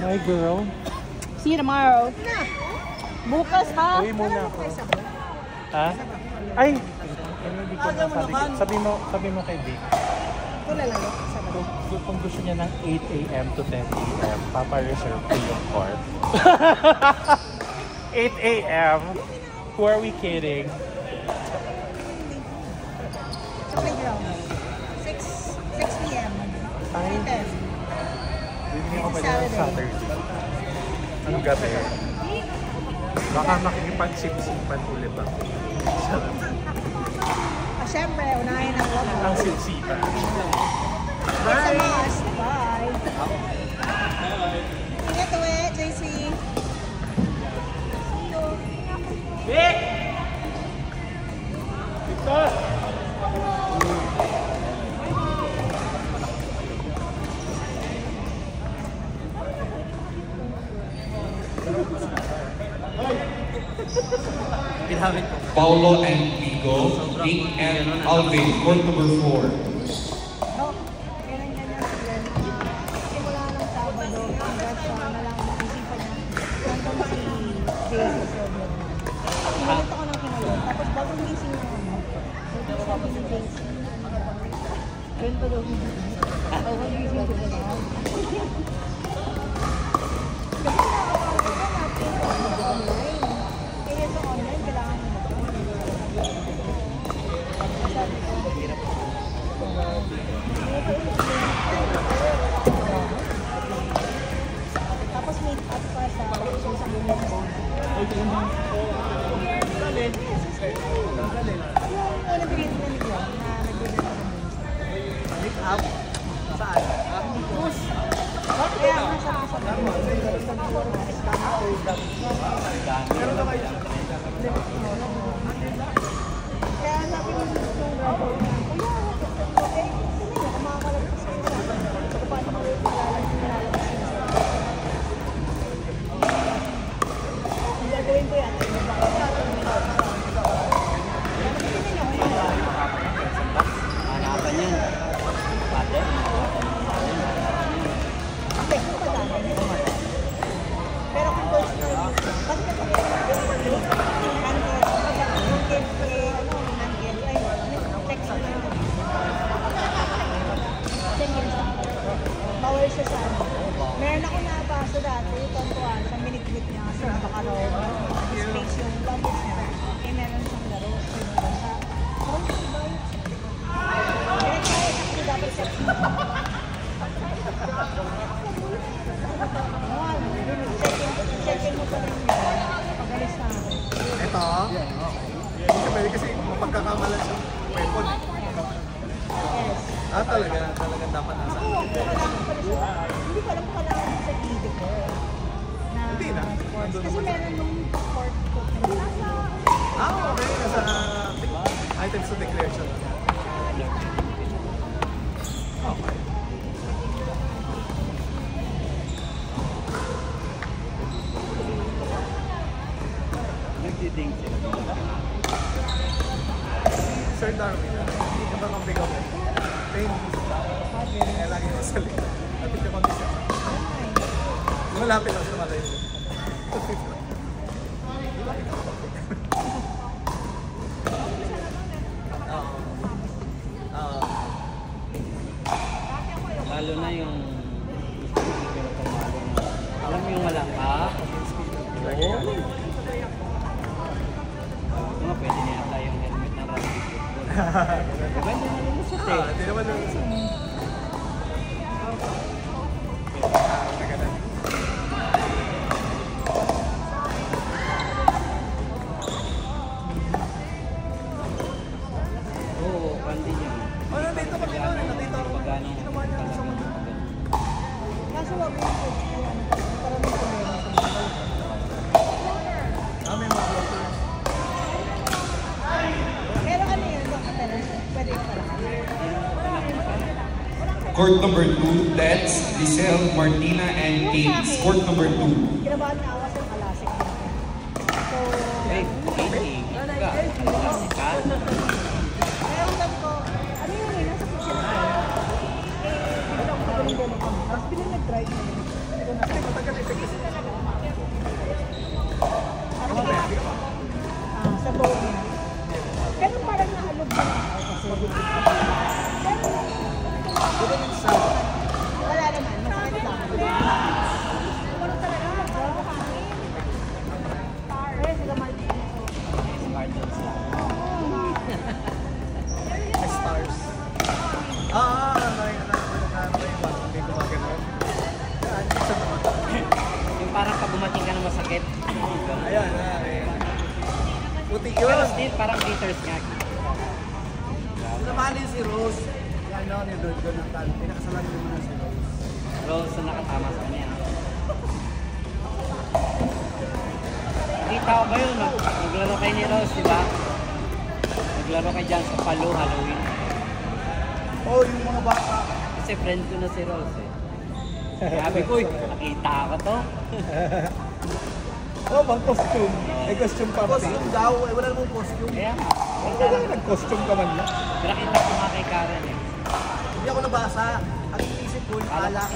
My girl. See you tomorrow. Bukas ha? Uwi muna ako. Ha? Ay! Hindi ko nasabi. Sabi mo kay Vic. Kung gusto niya ng 8 a.m. to 10 a.m., papa-reserve ko yung court. 8 a.m.? Who are we kidding? Sa playground. 6 p.m. Ay, bibili ako pa dyan Saturday. Anong gabi? Baka makikipag-sip-sipan ulit ako. Siyempre, unahin ang loob. Ang sip-sipan. It's a must. Bye. Ingat uwi, JC. See you. Vic! Victor! Paulo and Vigo, Vic and Alvin, court number 4. Simula ng Sabado, hanggang sa na lang naisipan niya. Hanggang si JC Sobrang. Kinulit ako ng kinulit. Tapos bagong gising na ano. Sabi ni JC. Ganun pa daw. Bagong gising ko na. Kasi nakakapagod ka natin. Kaya sa online, kailangan mo tapos may up pa sa buong unang bigyan na nila na nag-dinner na make up? Saan? Bus! Kaya nga sabi sa kaya sabi mo yung brother na kung makakalagpas kayo sa paano mo yung malalagpas ang gagawin ko yan hanapan yan. Pate? pero kung personal kasi bawal siya sa ano. Meron ako nabasa dati, tontuan sa minute-minute niya kasi baka raw space yung luggage niya. Eh meron siyang laro sa ibang bansa. Parang sa iba yun. Kaya kaya kasi dapat sa check-in mo pa rin yun. Pag-alis na ako. Ito? Hindi pwede kasi mapagkakamalan sa weapon eh. Yes. Talagang dapat nasa. Hindi ko alam kung kailangan sa video ko. Hindi na. Kasi meron nung sport ko. Okay. Nasa items to declaration. Okay. Nagdiding sila. Sir Darwin, hindi ba kang bigaw? Tennis. Kaya lagi na sa likod. Lapit na kondisyon. Malapit lang sa mata yun. Lalo na yung alam mo yung malaka? Oo. Mga pwede na yata yung helmet ng rugby football. Diba hindi na lumusot eh? Hindi naman lumusot. Oo, kandi yun. Nandito kami doon. Nandito ako. Ginawa niya sa mga. Kaso wag yung coach ko yan. Parang may problema sa mga. May mga blockers. Pero ano yun? Pwede yung pala. Court number 2, Let's, Lisel, Martina, and Kate. Court number 2. Kinabahan na ako sa kalasik. So, Hey, Katie. Ka. kaya ang sabi ko, ano yun eh, nasa kitchen na. Bigla ko pagaling ako. Tapos pinag-drive na yun. Matagal Bakit? Ayan, puti Pero yun. still, parang glitters nga. Sinamali si Rose. Yan, no, ni Lord Jonathan. Pinakasalan mo na si Rose. Rose na nakatama sa kanya. Nakita ko ba yun? Naglaro kayo ni Rose, di ba? Naglaro kayo dyan sa Palo, Halloween. Oh, yung mga bata. Kasi friend ko na si Rose eh. Sabi ko, nakita ko to. Oh, bang costume. May costume pa. Costume daw. Eh, wala namang costume. Kaya, Wala nag-costume ka man lang. nakita ko nga kay Karen eh. Hindi ako nabasa. Ang inisip ko, alak.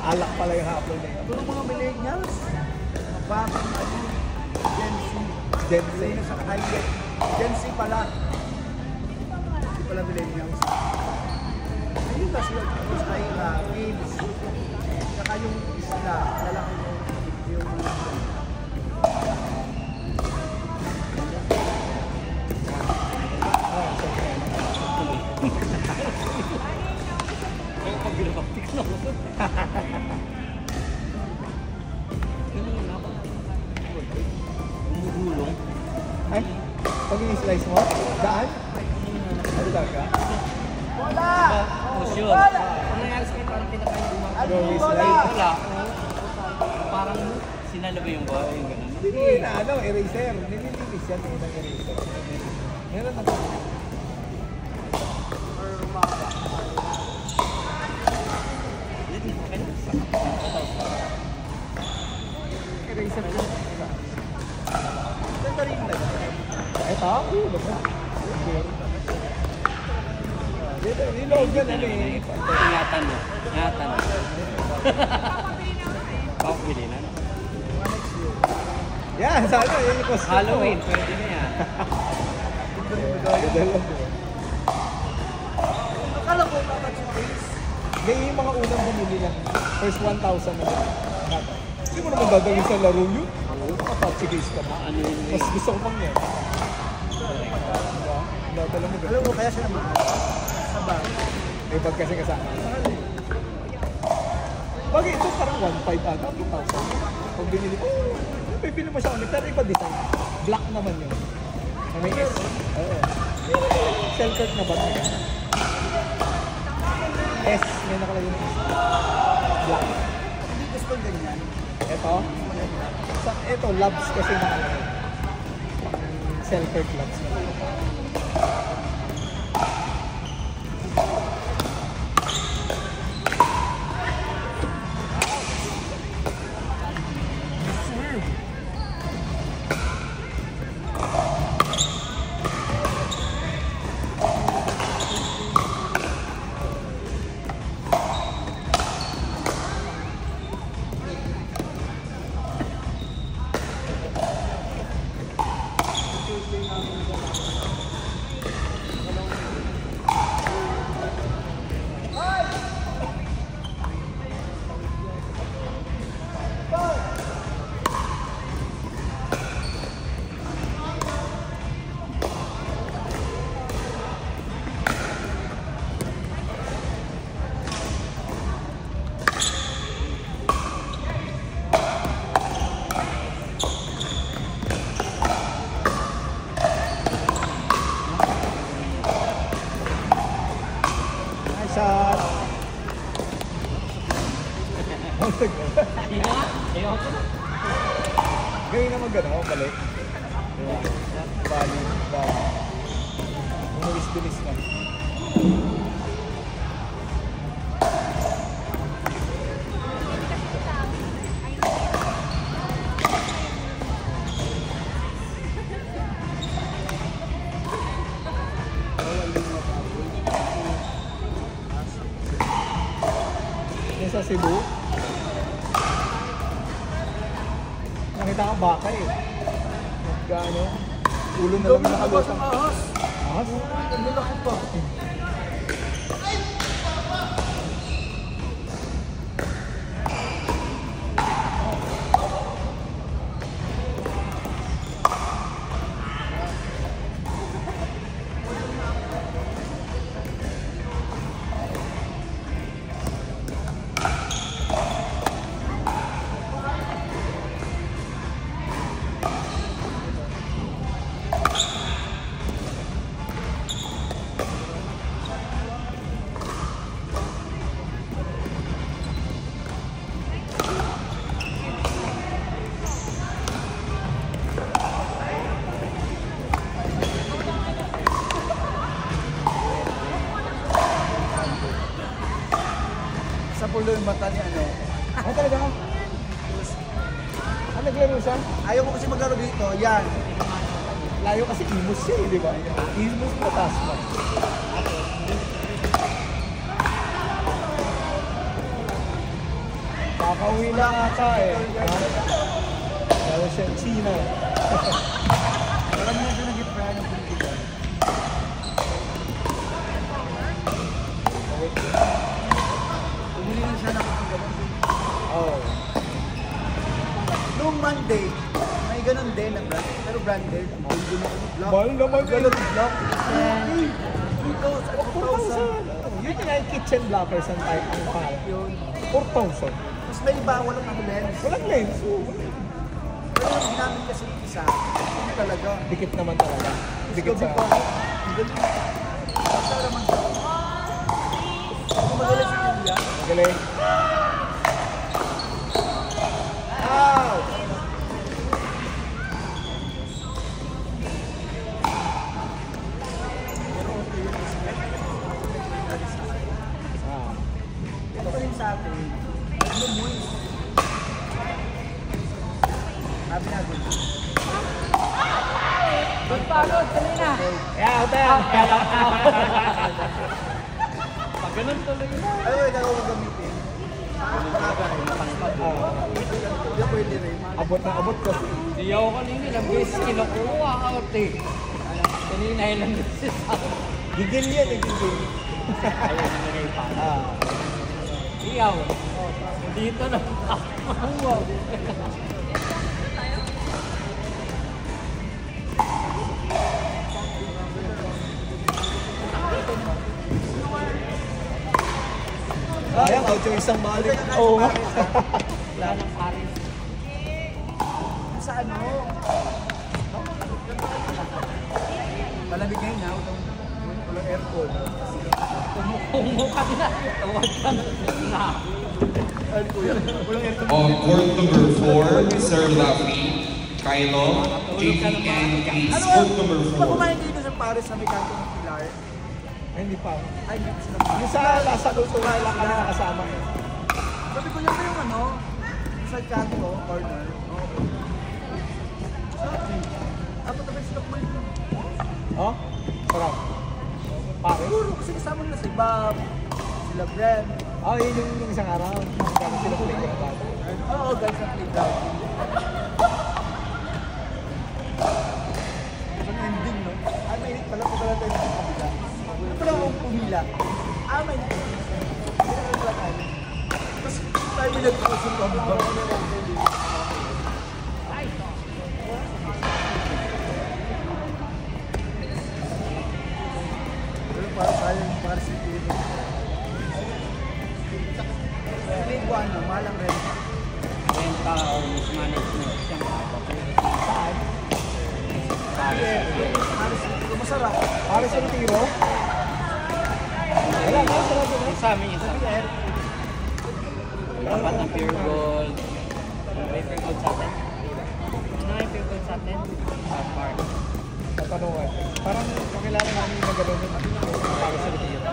Alak pala yung hapon na yun. Ito ng mga millennials. Bakit Gen Z. Gen Z. Gen Z pala. Hindi pala millennials. Ayun kasi yung ay games. Saka yung isla. Lalaki yung mga Kaya pag binabaptik na ako. Ganun na ako. Umugulong. ay, pag in-slice mo, daan? Ano talaga? Push yun. Ang nangyari sa akin, parang pinakain gumagawa. Go, slice. Wala. Parang sinalo ba yung bawa yung ganun? Hindi na, ano, eraser. Nililinis yan ng eraser. Meron na. Eraser ko. Ganda rin na. Eto? Diba? Dito, reload yan ano eh. Ingatan mo. Ingatan mo. Pakbili na. Yan, sana yun yung costume. Halloween, pwede na yan. Akala ko dapat yung face. Ganyan yung mga unang bumili lang. First 1,000 na lang. Hindi mo naman dadalhin sa laro yun. Makapatsi case ka na. Ano yun? Mas gusto ko pang yan. Diba? Dadala mo ganun. Alam mo, kaya siya naman. Sa bag. May bag kasi kasama. Bagay ito parang 1,500 ata, 2,000. Pag binili ko, may pili pa siya ulit. Pero iba design. Black naman yun. Na may S. Oo. Selkirk na bag niya. S. May nakalagay ng S. Black. Hindi gusto ganyan. Ito? Ito, Labs kasi nakalagay. Selkirk Labs na. Shot! Hindi na. Ayoko na. Gawin naman gano'n, balik. Diba? Bali. Umulis-bilis na. Yung sa Cebu, nakita ko baka eh. Magkano? Ulo na lang nakalutang. Ahas? Ahas? Ang lalaki pa. napulo yung mata ni ano. Ah, talaga? Ah, naglaro siya? Ayaw ko kasi maglaro dito, yan. Layo kasi Imus siya eh, di ba? Imus na Tasma. Kakauwi lang ata eh. Lalo siyang China. Alam niya doon nag-i-try ng political. Tumuli lang siya na kung gano'n. Oh. Noong Monday, may ganun din na brand. Pero branded. Block. Mahal naman Galot yun. block. 4,000. Yun yung kitchen blockers ang type ng pala. Yun. 4,000. Tapos may iba, walang ano lens. Walang lens. Oh. Pero yung ginamit kasi isa, hindi talaga. Dikit naman talaga. Dikit sa... Ang galing. Basta naman siya. Kung magaling si India, Magaling. Ow! Ah. ito kasi sa atin, naglumoy. Sabi natin, Pagod, tuloy na. Yeah, hotel. Pag ganun tuloy na. ano yung gagawin gamitin? Hindi pwede rin. Abot na abot kasi. Hindi ako kanina, ilang beses kinukuha out eh. Kanina ilang beses ako. Gigil yan, gigil. Ayaw na nilagay pa. Ah. Iyaw. Dito na. Wow. Sayang, out yung isang balik. Oo. Wala ng Paris. Sa ano? Malamig ngayon na, walang aircon. Kumuka na. Tawag ka na. Ay, kuya, walang aircon. On court number 4, Sir Laffy, Kylo, JP, and Kate. Court number Di ba 4. kumain dito sa Paris na may kanto ng Pilar? Ay, hindi pa. Ay, hindi ko sila Yung sa Lasa Cultura, lang ka na kasama eh. Sabi ko lang yung ano, sa kanto, corner. Okay. Dapat na sila kumain dito. Oh? Sarap. Pare. Siguro kasi kasama nila si Bob, sila Bren. Oh, yun yung isang araw. Kaya sila playground bata. Oo, guys, sa playground. Ang ending, no? Ay, mainit pala kung pala tayo sa kabila. Ano pala akong pumila? Ah, mainit. Hindi pala tayo. Tapos tayo nagpusun ko. Pero para tayo, para si Tino. Sa lingguan, mahal ang rent. Renta or mismanagement. Siyang papapulit. Saan? Para si Tino, masarap. Pare sa tiro? Wala, masarap yun. Yung sa amin yung sa amin. Dapat ng pure gold. May pure gold sa atin? Ano yung pure gold sa atin? Sa park. Tatanungan. Parang kakilala namin na gano'n yun. Pare sa tiro.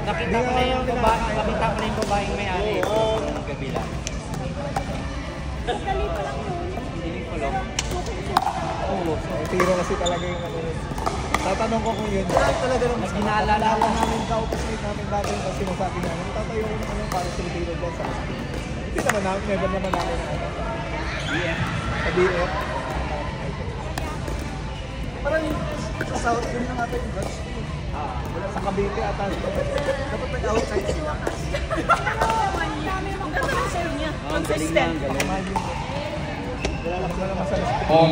Nakita ko na yung babae, nakita ko na yung babaeng may-ari. Ng kabila. Hindi ko lang. Oo. Ang tiro kasi talaga yung ano yun. Tatanong ko kung yun. Kaya talaga naman. Mas ginaalala ko. namin ka-opposite namin dati yung sinasabi namin. Tatayo ko naman yung para sa tiro dyan sa hospital. Hindi naman namin, never naman namin na ano. Yeah. Sa BF. Parang yung sa South, yun na nga tayo yung Dutch. Wala sa Cavite at Dapat nag-outside sila. Ang ganda ng serve niya. Ang galing na, ang galing. wala naman sa On